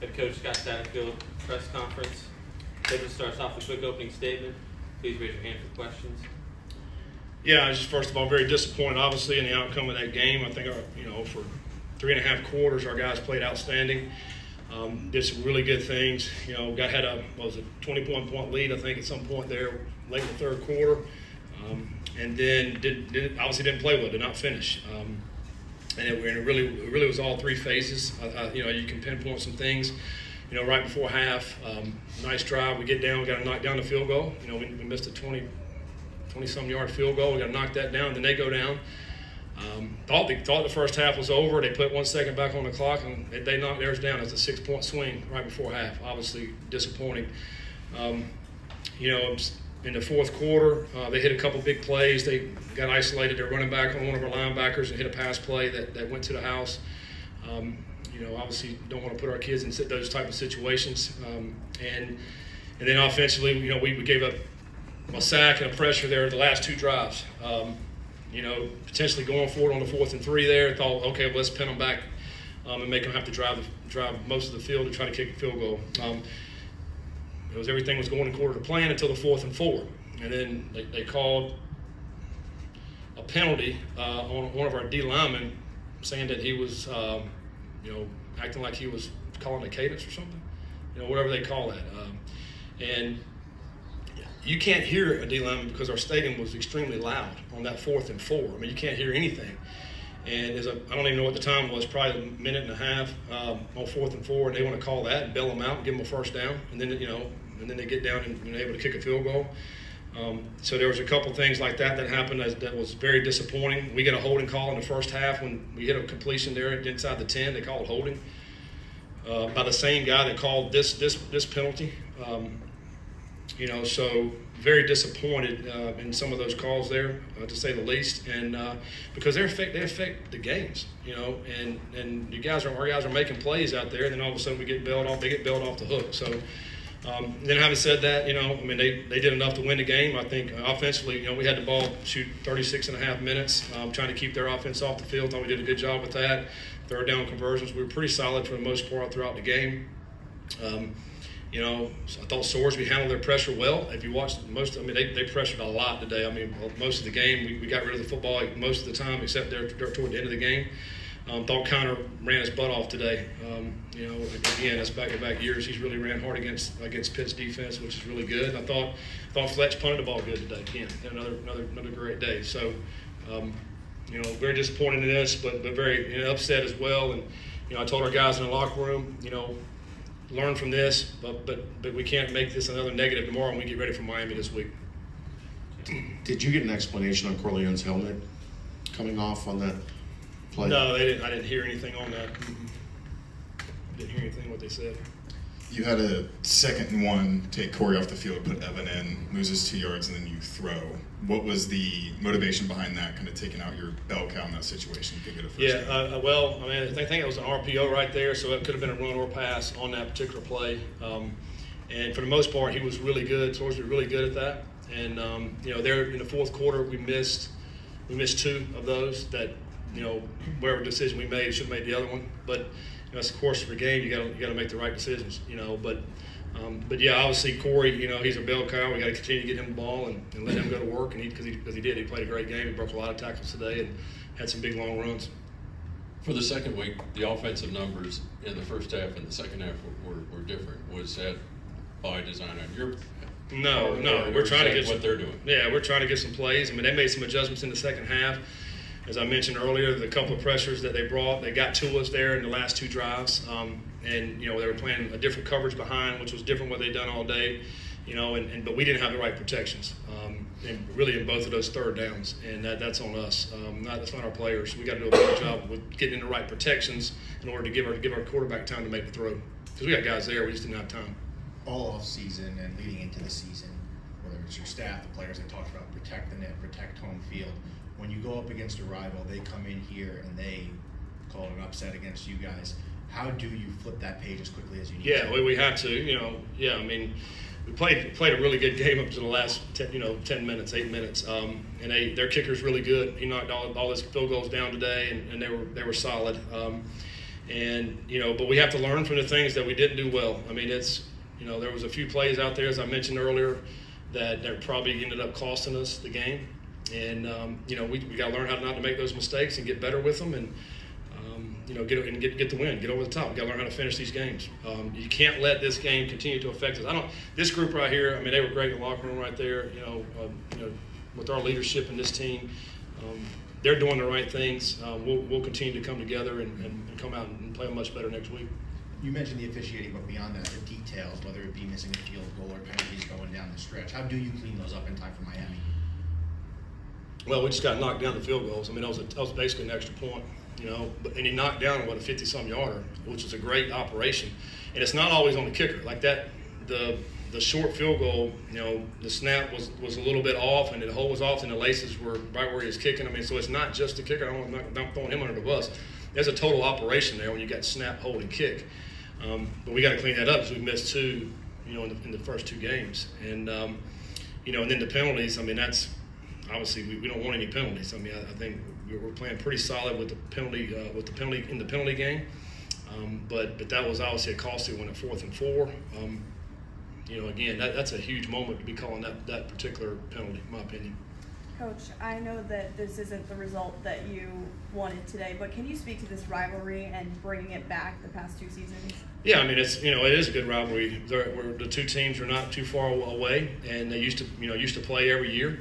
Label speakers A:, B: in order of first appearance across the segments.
A: Head Coach Scott Satterfield press conference. David starts off with a quick opening statement. Please raise your hand for questions.
B: Yeah, I just first of all very disappointed, obviously, in the outcome of that game. I think for 3.5 quarters, our guys played outstanding. Did some really good things. Had a 21-point lead, I think, at some point there late in the third quarter, and then obviously didn't play well, did not finish. And it really was all three phases. You can pinpoint some things. Right before half, nice drive. We get down. We got to knock down the field goal. We missed a 20-some yard field goal. We got to knock that down. Then they go down. Thought the first half was over. They put 1 second back on the clock, and they knocked theirs down. It's a 6-point swing right before half. Obviously disappointing. In the fourth quarter, they hit a couple big plays. They got isolated. They're running back on one of our linebackers and hit a pass play that went to the house. Obviously don't want to put our kids in those type of situations. And then offensively, we gave up a sack and a pressure there the last two drives. Potentially going for it on the 4th and 3 there. Thought, okay, well, let's pin them back and make them have to drive most of the field to try to kick a field goal. Everything was going according to plan until the 4th and 4. And then they called a penalty on one of our D linemen, saying that he was, acting like he was calling a cadence or something, whatever they call that. And you can't hear a D lineman because our stadium was extremely loud on that 4th and 4. I mean, you can't hear anything. And I don't even know what the time was, probably a minute and a half on 4th and 4, and they want to call that and bail them out and give them a first down, and then and then they get down and able to kick a field goal. So there was a couple things like that happened that was very disappointing. We get a holding call in the first half when we hit a completion there inside the 10. They called holding by the same guy that called this penalty. So very disappointed in some of those calls there, to say the least, and because they affect the games, and our guys are making plays out there, and then all of a sudden they get bailed off the hook. So then having said that, they did enough to win the game. I think offensively, we had the ball shoot 36.5 minutes, trying to keep their offense off the field. Thought we did a good job with that. Third down conversions, we were pretty solid for the most part throughout the game. I thought Sorsby handled their pressure well. If you watched they pressured a lot today. Most of the game, we got rid of the football most of the time, except there toward the end of the game. Thought Connor ran his butt off today. Again, that's back-to-back years. He's really ran hard against Pitt's defense, which is really good. I thought Fletch punted the ball good today. Again, another great day. So, very disappointed in this, but very upset as well. And I told our guys in the locker room, learn from this, but we can't make this another negative tomorrow when we get ready for Miami this week.
C: Did you get an explanation on Corleone's helmet coming off on that play?
B: No, they didn't. I didn't hear anything on that. Didn't hear anything what they said.
D: You had a 2nd and 1, take Corey off the field, put Evan in, loses 2 yards, and then you throw. What was the motivation behind that, kind of taking out your bell cow in that situation to get a first down?
B: I think it was an RPO right there, so it could have been a run or pass on that particular play. And for the most part, he was really good. Sorsby was really good at that. And there in the fourth quarter, we missed 2 of those that whatever decision we made, should have made the other one. But that's the course of the game. You got to make the right decisions. But yeah, obviously Corey, he's a bell cow. We got to continue to get him the ball and let him go to work. And because he did, he played a great game. He broke a lot of tackles today and had some big long runs.
E: For the second week, the offensive numbers in the first half and the second half were different. Was that by design on your?
B: No. We're trying to get
E: what they're doing.
B: Yeah, we're trying to get some plays. They made some adjustments in the second half. As I mentioned earlier, the couple of pressures that they brought, they got to us there in the last 2 drives. And they were playing a different coverage behind, which was different what they'd done all day. But we didn't have the right protections, and really in both of those third downs, and that's on us. That's not our players. We got to do a better job with getting in the right protections in order to give our quarterback time to make the throw. Because we got guys there, we just didn't have time.
F: All off season and leading into the season, whether it's your staff, the players they talked about, protect the net, protect home field. When you go up against a rival, they come in here and they call it an upset against you guys. How do you flip that page as quickly as you need to?
B: Yeah, we had to. We played a really good game up to the last 10 minutes, 8 minutes. And their kicker's really good. He knocked all his field goals down today, and they were solid. And, but we have to learn from the things that we didn't do well. I mean, there was a few plays out there, as I mentioned earlier, that probably ended up costing us the game. And, we got to learn how not to make those mistakes and get better with them and, get the win, get over the top. We got to learn how to finish these games. You can't let this game continue to affect us. This group right here, I mean, they were great in the locker room right there, with our leadership in this team. They're doing the right things. We'll continue to come together and come out and play much better next week.
F: You mentioned the officiating, but beyond that, the details, whether it be missing a field goal or penalties going down the stretch, how do you clean those up in time for Miami?
B: Well, we just got knocked down the field goals. I mean, that was basically an extra point, and he knocked down a 50-some yarder, which is a great operation. And it's not always on the kicker like that. The short field goal, the snap was a little bit off, and the hole was off, and the laces were right where he was kicking. I mean, so it's not just the kicker. I'm not throwing him under the bus. There's a total operation there when you got snap, hold, and kick. But we got to clean that up because we missed two, in the first two games. And, and then the penalties, I mean, that's obviously we don't want any penalties. I mean, I think we're playing pretty solid with the penalty in the penalty game. But that was obviously a costly one at 4th and 4. Again, that's a huge moment to be calling that particular penalty, in my opinion.
G: Coach, I know that this isn't the result that you wanted today, but can you speak to this rivalry and bringing it back the past two seasons? Yeah,
B: I mean, it is a good rivalry. The two teams are not too far away, and they used to play every year,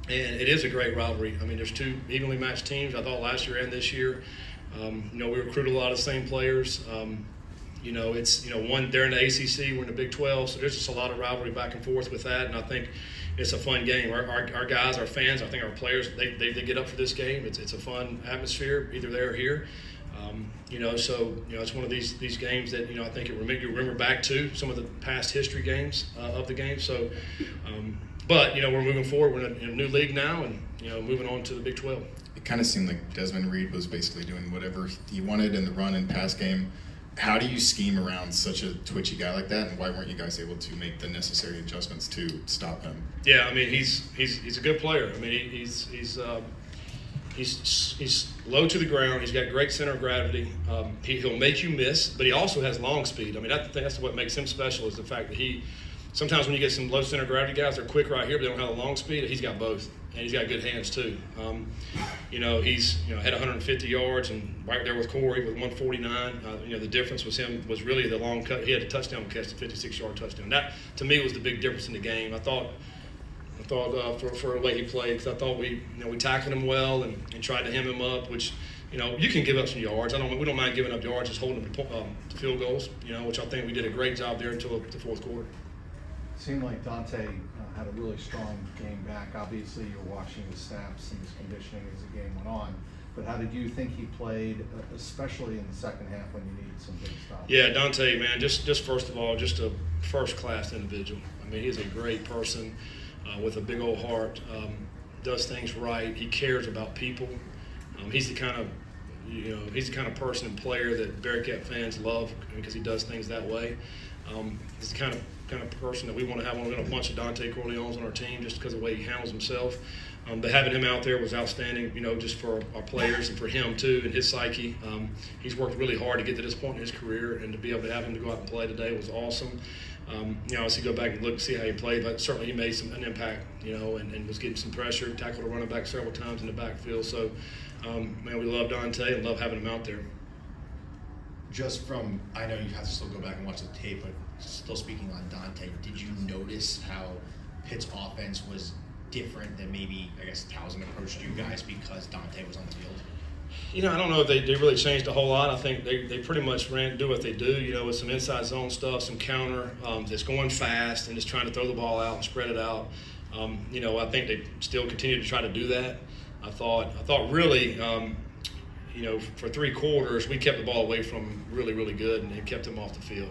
B: and it is a great rivalry. I mean, there's two evenly matched teams. I thought last year and this year. We recruited a lot of the same players. One, they're in the ACC, we're in the Big 12, so there's just a lot of rivalry back and forth with that, and I think it's a fun game. Our guys, our fans, I think our players, they get up for this game. It's a fun atmosphere, either there or here. It's one of these games that, I think you remember back to some of the past history games of the game. So, but we're moving forward. We're in a new league now, and, moving on to the Big 12.
D: It kind of seemed like Desmond Reed was basically doing whatever he wanted in the run and pass game. How do you scheme around such a twitchy guy like that, and why weren't you guys able to make the necessary adjustments to stop him?
B: Yeah, I mean, he's a good player. I mean, he's low to the ground. He's got great center of gravity. He'll make you miss, but he also has long speed. I mean, that's what makes him special is the fact that sometimes when you get some low center of gravity guys, they're quick right here, but they don't have the long speed. He's got both, and he's got good hands too. He's had 150 yards and right there with Corey with 149. The difference was really the long cut. He had a touchdown catch, a 56-yard touchdown. That to me was the big difference in the game. I thought for the way he played, because I thought we tackled him well and tried to hem him up, which you can give up some yards. We don't mind giving up yards, just holding them to field goals. Which I think we did a great job there until the fourth quarter.
H: It seemed like Dante had a really strong game back. Obviously, you're watching his snaps and his conditioning as the game went on. But how did you think he played, especially in the second half when you needed some big stops?
B: Yeah, Dante, man, just first of all, just a first-class individual. I mean, he's a great person with a big old heart, does things right. He cares about people. He's the kind of person and player that Bearcat fans love because he does things that way. He's the kind of person that we want to have on a bunch of Dante Corleones on our team just because of the way he handles himself. But having him out there was outstanding, just for our players and for him too and his psyche. He's worked really hard to get to this point in his career, and to be able to have him to go out and play today was awesome. Obviously go back and look and see how he played, but certainly he made an impact, and was getting some pressure, tackled a running back several times in the backfield. So, we love Dante and love having him out there.
F: I know you have to still go back and watch the tape, but still speaking on Dante, did you notice how Pitt's offense was different than maybe, I guess, Towson approached you guys because Dante was on the field?
B: I don't know if they really changed a whole lot. I think they pretty much do what they do, with some inside zone stuff, some counter, that's going fast and just trying to throw the ball out and spread it out. I think they still continue to try to do that. I thought really, for 3 quarters, we kept the ball away from him really, really good and kept him off the field.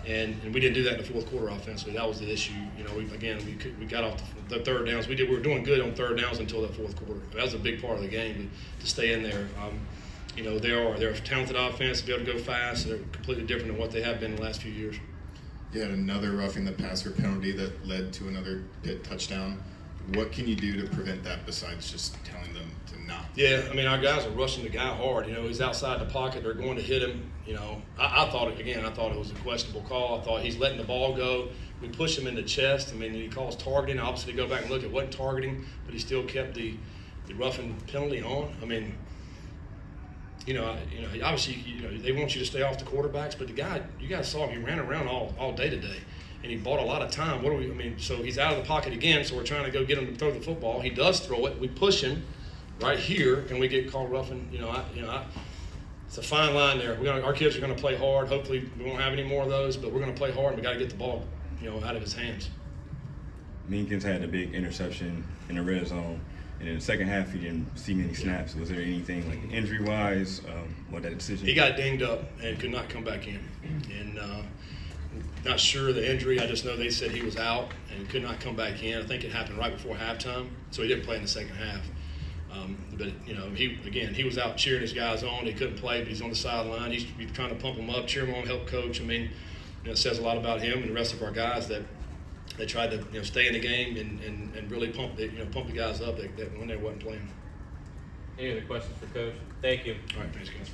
B: And we didn't do that in the fourth quarter offensively. That was the issue. We got off the third downs. We were doing good on third downs until that fourth quarter. That was a big part of the game to stay in there. They're a talented offense to be able to go fast. They're completely different than what they have been the last few years.
D: You had another roughing the passer penalty that led to another Pitt touchdown. What can you do to prevent that besides just telling them to not?
B: Yeah, I mean, our guys are rushing the guy hard. He's outside the pocket. They're going to hit him. I thought it was a questionable call. I thought he's letting the ball go. We push him in the chest. I mean, he calls targeting. Obviously, go back and look at what targeting, but he still kept the roughing penalty on. I mean, obviously, they want you to stay off the quarterbacks, but the guy, you guys saw him, he ran around all day today, and he bought a lot of time. So he's out of the pocket again, so we're trying to go get him to throw the football. He does throw it. We push him right here, and we get called roughing. It's a fine line there. Our kids are going to play hard. Hopefully, we won't have any more of those, but we're going to play hard, and we got to get the ball, out of his hands.
I: Meekins had a big interception in the red zone. And in the second half, he didn't see many snaps. Was there anything like injury-wise, what that decision?
B: He got dinged up and could not come back in. And not sure of the injury. I just know they said he was out and could not come back in. I think it happened right before halftime, so he didn't play in the second half. But he was out cheering his guys on. He couldn't play, but he's on the sideline. He's trying to pump him up, cheer him on, help coach. I mean, it says a lot about him and the rest of our guys that they tried to stay in the game and really pump the guys up that when they wasn't playing.
A: Any other questions for Coach? Thank you.
B: All right, thanks, guys.